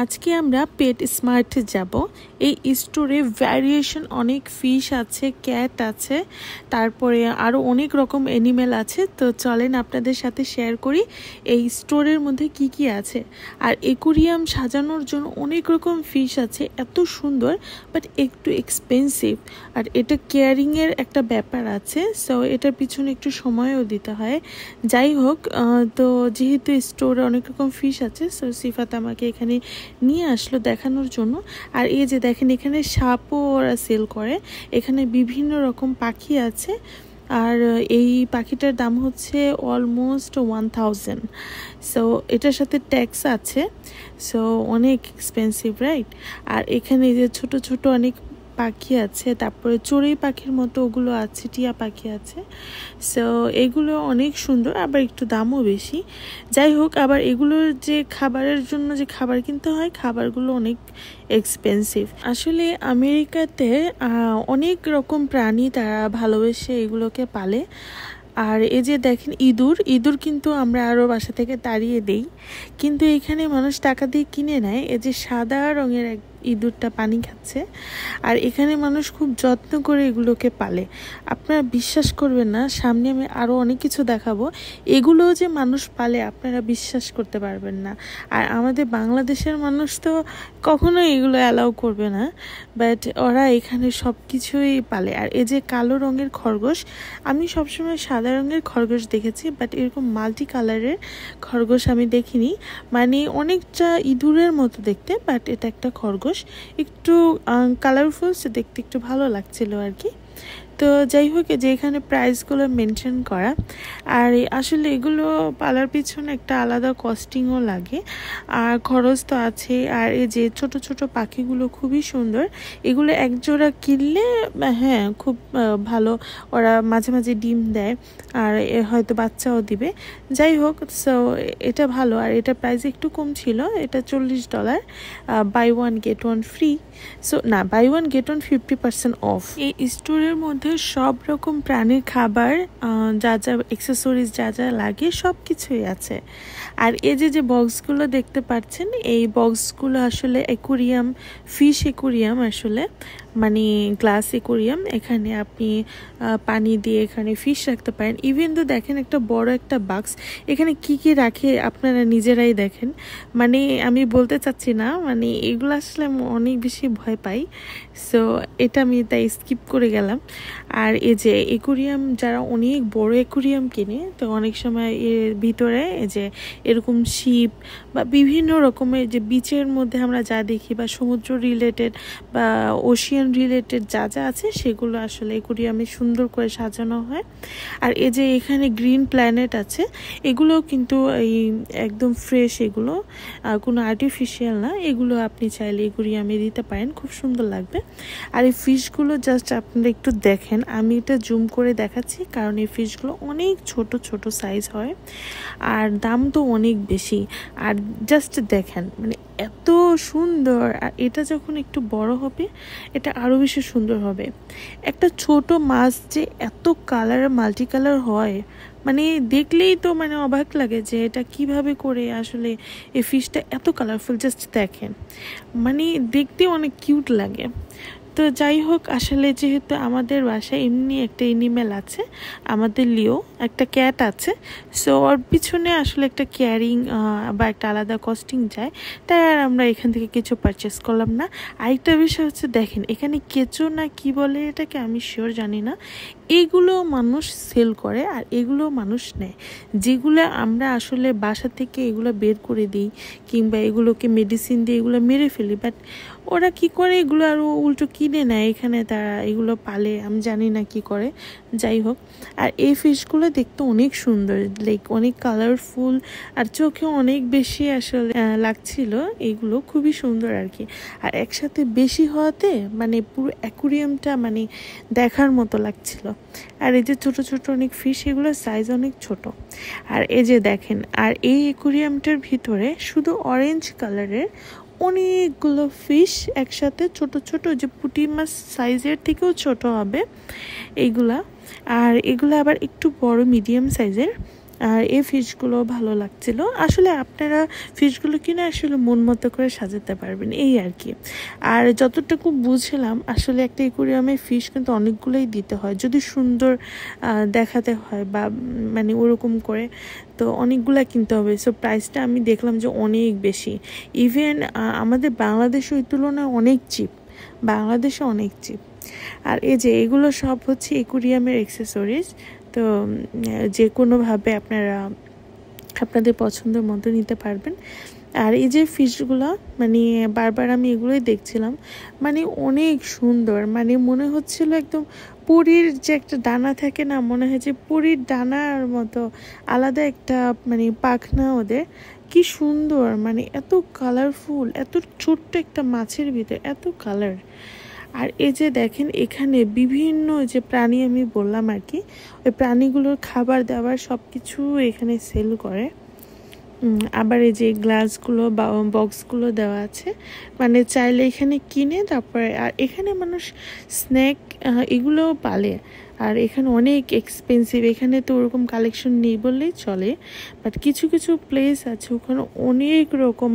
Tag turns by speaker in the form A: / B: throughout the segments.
A: আজকে আমরা পেট স্মার্টে যাব। এই স্টোরে ভ্যারিয়েশন অনেক ফিশ আছে, ক্যাট আছে, তারপরে আরও অনেক রকম অ্যানিমেল আছে। তো চলেন আপনাদের সাথে শেয়ার করি এই স্টোরের মধ্যে কি কি আছে। আর অ্যাকুরিয়াম সাজানোর জন্য অনেক রকম ফিশ আছে, এত সুন্দর বাট একটু এক্সপেন্সিভ। আর এটা কেয়ারিংয়ের একটা ব্যাপার আছে, সো এটার পিছনে একটু সময়ও দিতে হয়। যাই হোক, তো যেহেতু স্টোরে অনেক রকম ফিশ আছে, সো সিফাত আমাকে এখানে নিয়ে আসলো দেখানোর জন্য। আর এই যে দেখেন, এখানে সাপও ওরা সেল করে। এখানে বিভিন্ন রকম পাখি আছে, আর এই পাখিটার দাম হচ্ছে অলমোস্ট 1000। সো এটার সাথে ট্যাক্স আছে, সো অনেক এক্সপেন্সিভ, রাইট? আর এখানে যে ছোট ছোট অনেক পাখি আছে, তারপরে চড়ুই পাখির মতো ওগুলো আছে, টিয়া পাখি আছে। সো এগুলো অনেক সুন্দর, আবার একটু দামও বেশি। যাই হোক, আবার এগুলোর যে খাবারের জন্য যে খাবার কিনতে হয়, খাবারগুলো অনেক এক্সপেন্সিভ। আসলে আমেরিকাতে অনেক রকম প্রাণী তারা ভালোবেসে এগুলোকে পালে। আর এই যে দেখেন ইঁদুর কিন্তু আমরা আরও বাসা থেকে তাড়িয়ে দেই, কিন্তু এখানে মানুষ টাকা দিয়ে কিনে নেয়। এই যে সাদা রঙের এক ইঁদুরটা পানি খাচ্ছে, আর এখানে মানুষ খুব যত্ন করে এগুলোকে পালে। আপনারা বিশ্বাস করবেন না, সামনে আমি আরও অনেক কিছু দেখাবো, এগুলোও যে মানুষ পালে আপনারা বিশ্বাস করতে পারবেন না। আর আমাদের বাংলাদেশের মানুষ তো কখনোই এগুলো অ্যালাউ করবে না, বাট ওরা এখানে সব কিছুই পালে। আর এই যে কালো রঙের খরগোশ, আমি সবসময় সাদা রঙের খরগোশ দেখেছি, বাট এরকম মাল্টি কালারের খরগোশ আমি দেখিনি। মানে অনেকটা ইঁদুরের মতো দেখতে, বাট এটা একটা খরগোশ, একটু কালারফুল, দেখতে একটু ভালো লাগছিল আর কি। তো যাই হোক, যে এখানে প্রাইসগুলো মেনশন করা। আর আসলে এগুলো পালার পিছনে একটা আলাদা কস্টিংও লাগে, আর খরচ তো আছে। আর এই যে ছোট ছোট পাখিগুলো খুবই সুন্দর, এগুলো একজোড়া কিনলে হ্যাঁ খুব ভালো, ওরা মাঝে মাঝে ডিম দেয়, আর হয়তো বাচ্চাও দিবে। যাই হোক, সো এটা ভালো। আর এটা প্রাইস একটু কম ছিল, এটা $40, buy one get one free. So না, buy one get one 50% off. এই স্টোরের মধ্যে সব রকম প্রাণীর খাবার, যা যা অ্যাক্সেসরিজ যা যা লাগে সব কিছুই আছে। আর এই যে বক্সগুলো দেখতে পাচ্ছেন, এই বক্সগুলো আসলে অ্যাকুরিয়াম, ফিশ অ্যাকুরিয়াম, আসলে মানে গ্লাস অ্যাকুরিয়াম। এখানে আপনি পানি দিয়ে এখানে ফিশ রাখতে পারেন। ইভেন তো দেখেন একটা বড় একটা বাক্স, এখানে কি কি রাখে আপনারা নিজেরাই দেখেন। মানে আমি বলতে চাচ্ছি না, মানে এগুলো আসলে আমি অনেক বেশি ভয় পাই, সো এটা আমি তাই স্কিপ করে গেলাম। আর এই যে অ্যাকুরিয়াম, যারা অনেক বড় অ্যাকুরিয়াম কিনে, তো অনেক সময় এর ভিতরে এই যে এরকম শিপ বা বিভিন্ন রকমের যে বিচের মধ্যে আমরা যা দেখি, বা সমুদ্র রিলেটেড বা ওশিয়ান রিলেটেড যা যা আছে, সেগুলো আসলে অ্যাকুরিয়ামে সুন্দর করে সাজানো হয়। আর এই যে এখানে গ্রিন প্ল্যানেট আছে, এগুলোও কিন্তু এই একদম ফ্রেশ, এগুলো কোনো আর্টিফিশিয়াল না। এগুলো আপনি চাইলে অ্যাকুরিয়ামে দিতে পারেন, খুব সুন্দর লাগবে। আর এই ফিশগুলো জাস্ট আপনারা একটু দেখেন, আমি এটা জুম করে দেখাচ্ছি কারণ এই ফিশগুলো অনেক ছোট ছোট সাইজ হয়, আর দাম তো অনেক বেশি। আর জাস্ট দেখেন, মানে এত সুন্দর। আর এটা যখন একটু বড় হবে, এটা আরও বেশি সুন্দর হবে। একটা ছোট মাছ যে এত কালার, মাল্টি কালার হয়, মানে দেখলেই তো মানে অবাক লাগে যে এটা কিভাবে করে আসলে এই ফিশটা এত কালারফুল। জাস্ট দেখেন, মানে দেখতে অনেক কিউট লাগে। তো যাই হোক, আসলে যেহেতু আমাদের বাসায় এমনি একটা এনিমেল আছে, আমাদের লিও একটা ক্যাট আছে, সো ওর পিছনে আসলে একটা কেয়ারিং বা একটা আলাদা কস্টিং যায়, তাই আর আমরা এখান থেকে কিছু পারচেস করলাম না। আরেকটা বিষয় হচ্ছে, দেখেন এখানে কেঁচো না কি বলে এটাকে, আমি শিওর জানি না, এগুলো মানুষ সেল করে আর এগুলো মানুষ নেয়। যেগুলো আমরা আসলে বাসা থেকে এগুলো বের করে দিই, কিংবা এগুলোকে মেডিসিন দিয়ে এগুলো মেরে ফেলি, বাট ওরা কি করে এগুলো আরও উল্টো কিনে নেয়, এখানে তারা এগুলো পালে, আমি জানি না কি করে। যাই হোক, আর এই ফিশগুলো দেখতে অনেক সুন্দর, লাইক অনেক কালারফুল, আর চোখে অনেক বেশি আসলে লাগছিল। এগুলো খুবই সুন্দর আর কি। আর একসাথে বেশি হওয়াতে মানে পুরো অ্যাকুরিয়ামটা মানে দেখার মতো লাগছিল। আর এই যে ছোট ছোট অনেক ফিশ, এগুলোর সাইজ অনেক ছোট। আর এই যে দেখেন, আর এই অ্যাকুরিয়ামটার ভিতরে শুধু অরেঞ্জ কালারের অনেকগুলো ফিশ একসাথে, ছোট ছোট, যে পুঁটি মাছ সাইজের থেকেও ছোট হবে এইগুলা। আর এগুলো আবার একটু বড়, মিডিয়াম সাইজের। আর এই ফিশগুলো ভালো লাগছিল। আসলে আপনারা ফিশগুলো কিনে আসলে মন মতো করে সাজাতে পারবেন, এই আর কি। আর যতটুকু বুঝলাম আসলে একটা অ্যাকুয়ারিয়ামে ফিশ কিন্তু অনেকগুলোই দিতে হয় যদি সুন্দর দেখাতে হয়, বা মানে ওরকম করে তো অনেকগুলা কিনতে হবে। সো প্রাইসটা আমি দেখলাম যে অনেক বেশি, ইভেন আমাদের বাংলাদেশে ওই তুলনায় অনেক চিপ, বাংলাদেশে অনেক চিপ। আর এই যে এগুলো সব হচ্ছে অ্যাকুয়ারিয়ামের অ্যাক্সেসরিজ। তো যে কোনোভাবে আপনারা আপনাদের পছন্দের মতো নিতে পারবেন। আর এই যে ফিশগুলো মানে বারবার আমি এগুলোই দেখছিলাম, মানে অনেক সুন্দর, মানে মনে হচ্ছিল একদম পরীর যে একটা ডানা থাকে না, মনে হয় যে পরীর ডানার মতো আলাদা একটা মানে পাখনা ওদের, কি সুন্দর, মানে এত কালারফুল, এত ছোট্ট একটা মাছের ভিতরে এত কালার। আর এই যে দেখেন এখানে বিভিন্ন যে প্রাণী আমি বললাম আর কি, ওই প্রাণীগুলোর খাবার দাবার সব কিছু এখানে সেল করে। আবার এই যে গ্লাসগুলো বা বক্সগুলো দেওয়া আছে, মানে চাইলে এখানে কিনে তারপরে। আর এখানে মানুষ স্ন্যাক এগুলোও পালে, আর এখানে অনেক এক্সপেন্সিভ, এখানে তো ওরকম কালেকশন নেই বললেই চলে, বাট কিছু কিছু প্লেস আছে ওখানে অনেক রকম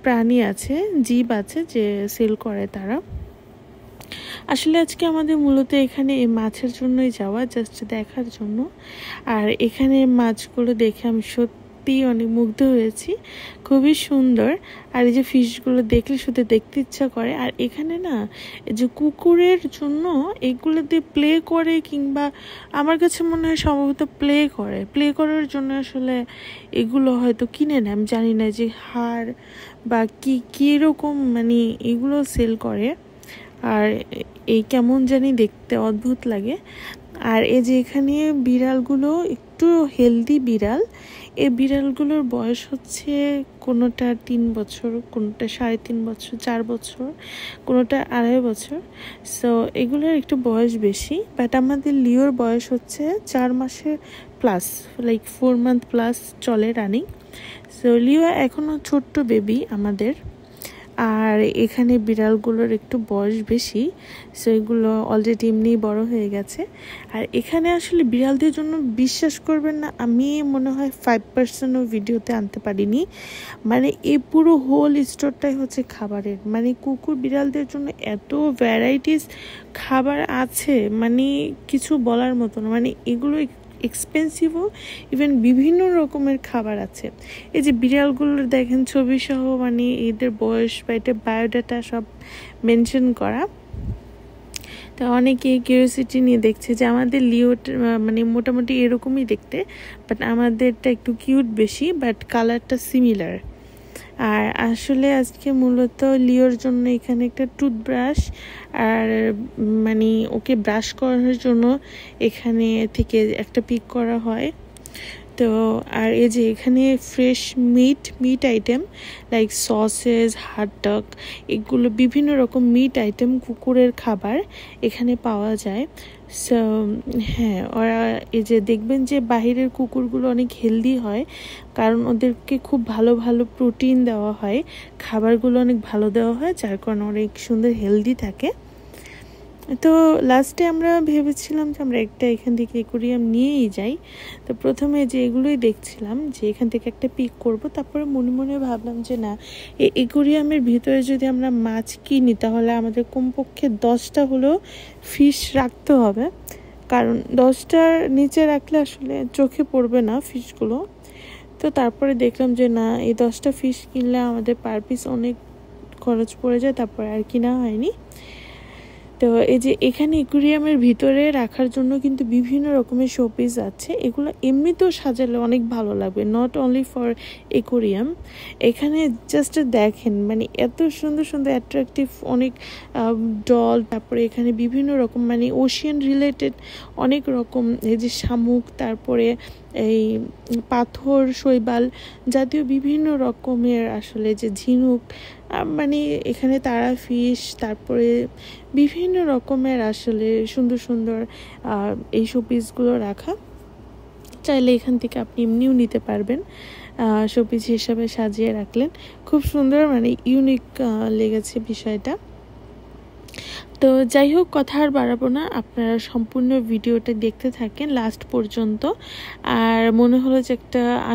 A: প্রাণী আছে, জীব আছে যে সেল করে তারা। আসলে আজকে আমাদের মূলত এখানে এই মাছের জন্যই যাওয়া, জাস্ট দেখার জন্য। আর এখানে মাছগুলো দেখে আমি সত্যি অনেক মুগ্ধ হয়েছি, খুবই সুন্দর। আর এই যে ফিশগুলো দেখলে শুধু দেখতে ইচ্ছা করে। আর এখানে না এই যে কুকুরের জন্য এগুলো দিয়ে প্লে করে, কিংবা আমার কাছে মনে হয় সম্ভবত প্লে করার জন্য আসলে এগুলো হয়তো কিনে নেয়, আমি জানি না যে হাড় বা কীরকম মানে এগুলো সেল করে। আর এই কেমন জানি দেখতে অদ্ভুত লাগে। আর এই যে এখানে বিড়ালগুলো একটু হেলদি বিড়াল, এই বিড়ালগুলোর বয়স হচ্ছে কোনোটা 3 বছর, কোনোটা 3.5 বছর, 4 বছর, কোনোটা 2.5 বছর। সো এগুলোর একটু বয়স বেশি, বাট আমাদের লিওর বয়স হচ্ছে 4 মাসের প্লাস, লাইক 4 মান্থ প্লাস চলে রানিং। সো লিও এখনও ছোট্ট বেবি আমাদের। আর এখানে বিড়ালগুলোর একটু বয়স বেশি, সো এগুলো অলরেডি এমনি বড় হয়ে গেছে। আর এখানে আসলে বিড়ালদের জন্য বিশ্বাস করবেন না, আমি মনে হয় 5%ও ভিডিওতে আনতে পারিনি। মানে এই পুরো হোল স্টোরটাই হচ্ছে খাবারের, মানে কুকুর বিড়ালদের জন্য এত ভ্যারাইটিস খাবার আছে, মানে কিছু বলার মতো না। মানে এগুলো এক্সপেন্সিভও, ইভেন বিভিন্ন রকমের খাবার আছে। এই যে বিড়ালগুলোর দেখেন ছবি সহ, মানে এদের বয়স বা এটা বায়োডাটা সব মেনশন করা। তা অনেকে কিউরিওসিটি নিয়ে দেখছে যে আমাদের লিওটা মানে মোটামুটি এরকমই দেখতে, বাট আমাদেরটা একটু কিউট বেশি, বাট কালারটা সিমিলার। আর আসলে আজকে মূলত লিওর জন্য এখানে একটা টুথব্রাশ আর মানে ওকে ব্রাশ করানোর জন্য এখানে থেকে একটা পিক করা হয়। তো আর এই যে এখানে fresh meet item like sausages, hot dog, এগুলো বিভিন্ন রকম মিট আইটেম, কুকুরের খাবার এখানে পাওয়া যায়। সো হ্যাঁ, ওরা এই যে দেখবেন যে বাহিরের কুকুরগুলো অনেক হেলদি হয়, কারণ ওদেরকে খুব ভালো ভালো প্রোটিন দেওয়া হয়, খাবারগুলো অনেক ভালো দেওয়া হয়, যার কারণে অনেক সুন্দর হেলদি থাকে। তো লাস্টে আমরা ভেবেছিলাম যে আমরা একটা এখান থেকে অ্যাকুয়ারিয়াম নিয়েই যাই। তো প্রথমে যে এগুলোই দেখছিলাম যে এখান থেকে একটা পিক করব, তারপরে মনে মনে ভাবলাম যে না, এই অ্যাকুয়ারিয়ামের ভিতরে যদি আমরা মাছ কিনি তাহলে আমাদের কমপক্ষে 10টা হলেও ফিশ রাখতে হবে, কারণ 10টার নিচে রাখলে আসলে চোখে পড়বে না ফিশগুলো। তো তারপরে দেখলাম যে না, এই 10টা ফিশ কিনলে আমাদের পার পিস অনেক খরচ পড়ে যায়, তারপরে আর কিনা হয়নি। তো এই যে এখানে অ্যাকুয়ারিয়ামের ভিতরে রাখার জন্য কিন্তু বিভিন্ন রকমের শোপিস আছে, এগুলো এমনিতেও সাজালে অনেক ভালো লাগবে, নট অনলি ফর অ্যাকুয়ারিয়াম। এখানে জাস্ট দেখেন মানে এত সুন্দর সুন্দর অ্যাট্রাকটিভ অনেক ডল, তারপরে এখানে বিভিন্ন রকম মানে ওশিয়ান রিলেটেড অনেক রকম, এই যে শামুক, তারপরে এই পাথর, শৈবাল জাতীয় বিভিন্ন রকমের আসলে যে ঝিনুক, মানে এখানে তারা ফিশ, তারপরে বিভিন্ন রকমের আসলে সুন্দর সুন্দর এই শোপিসগুলো রাখা। চাইলে এখান থেকে আপনি এমনিও নিতে পারবেন, শোপিস হিসাবে সাজিয়ে রাখলেন, খুব সুন্দর, মানে ইউনিক লেগেছে বিষয়টা। তো যাই হোক, কথা আর বাড়াবো না, আপনারা সম্পূর্ণ ভিডিওটা দেখতে থাকেন লাস্ট পর্যন্ত। আর মনে হলো যে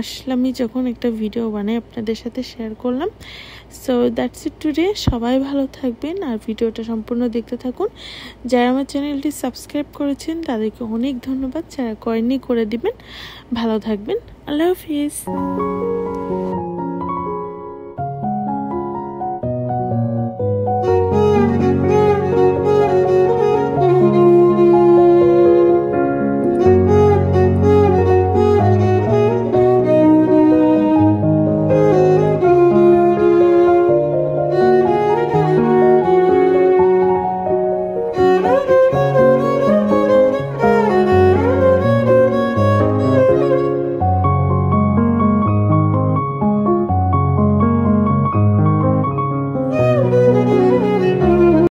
A: আসলামই যখন একটা ভিডিও বানাই আপনাদের সাথে শেয়ার করলাম। So that's it today. সবাই ভালো থাকবেন আর ভিডিওটা সম্পূর্ণ দেখতে থাকুন। যারা আমার চ্যানেলটি সাবস্ক্রাইব করেছেন তাদেরকে অনেক ধন্যবাদ, যারা করেননি করে দিবেন। ভালো থাকবেন। আল্লাহ হাফিজ।